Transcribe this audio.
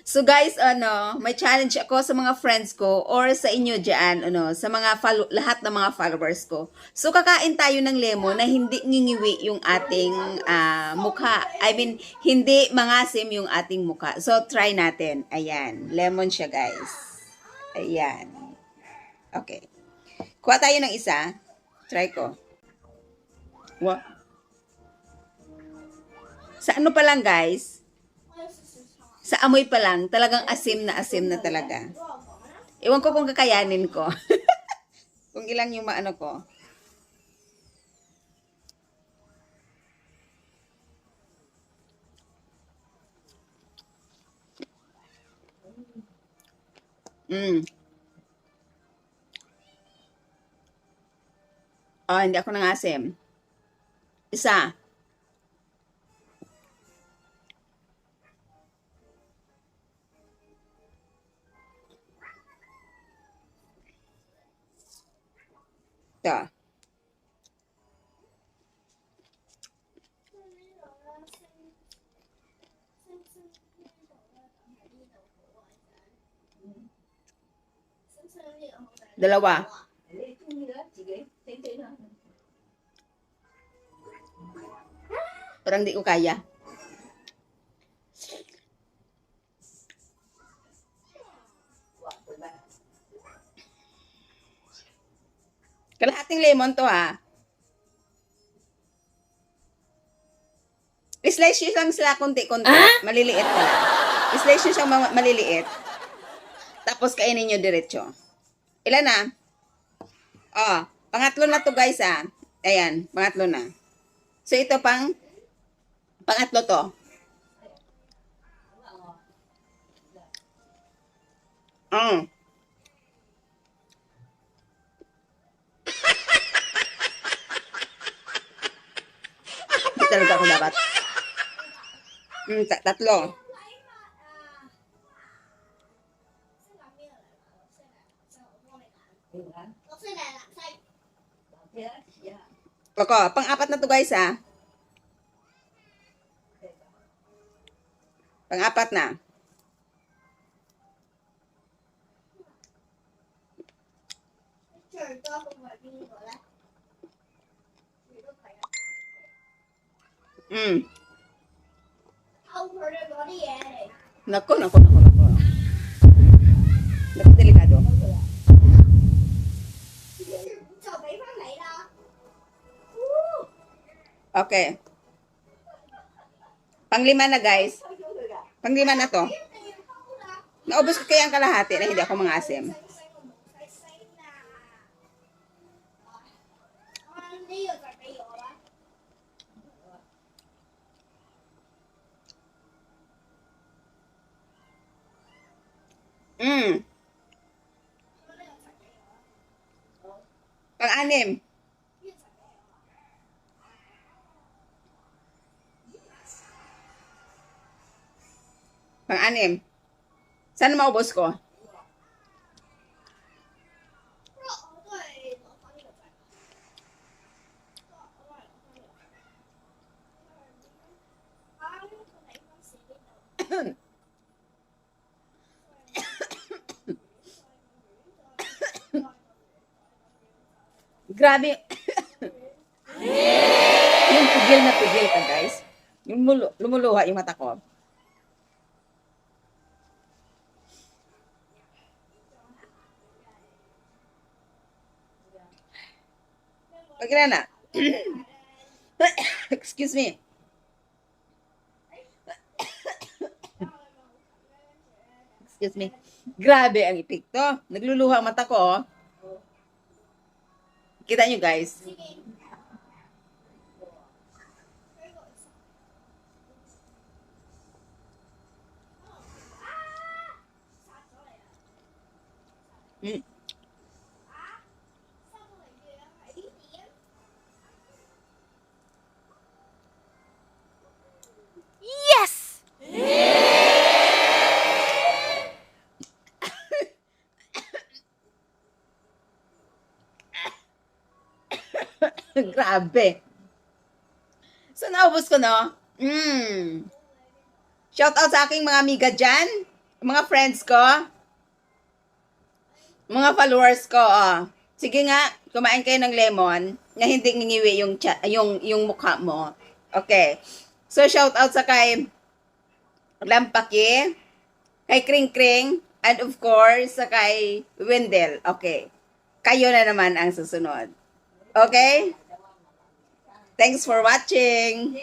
So guys, may challenge ako sa mga friends ko or sa inyo diyan, sa mga lahat ng mga followers ko. So kakain tayo ng lemon na hindi ngingiwi yung ating mukha. I mean, hindi mangasim yung ating mukha. So try natin. Ayan, lemon siya guys. Ayan. Okay. Kuha tayo ng isa. Try ko. What? Sa ano pa lang guys? Sa amoy pa lang, talagang asim na talaga. Ewan ko kung kakayanin ko. Kung ilang yung maano ko. Hindi ako nangasim. Isa. Ito. Dalawa. Parang di ko kaya. Kalahating lemon to ha. I-slice nyo lang sila konti-konti. Maliliit pala. I-slice nyo siyang maliliit. Tapos kainin nyo diretso. Ilan na? Pangatlo na to guys Ayan, pangatlo na. So ito pangatlo to. Hindi talaga ako dapat. Tatlo. Pang-apat na to guys Pang-apat na. Nako. Nako, delikado. Okay. Panglima na guys. Panglima na to. Naubos ko kaya ang kalahati na hindi ako mangasim. Pang-anim. Pang-anim. Saan maubos ko? Grabe. Yung pigil ka guys. Yung lumuluha yung mata ko. Pag na. Excuse me. Excuse me. Grabe ang epekto. Nagluluha ang mata ko. Kita nyo guys. Yes! Grabe. So, naubos ko, no? Shout out sa aking mga amiga dyan. Mga friends ko, mga followers ko, sige nga, kumain kayo ng lemon na hindi ngingiwi yung mukha mo. Okay. So, shout out sa kay Lampaki, kay Kring Kring, and of course, sa kay Wendell. Okay. Kayo na naman ang susunod. Okay? Thanks for watching.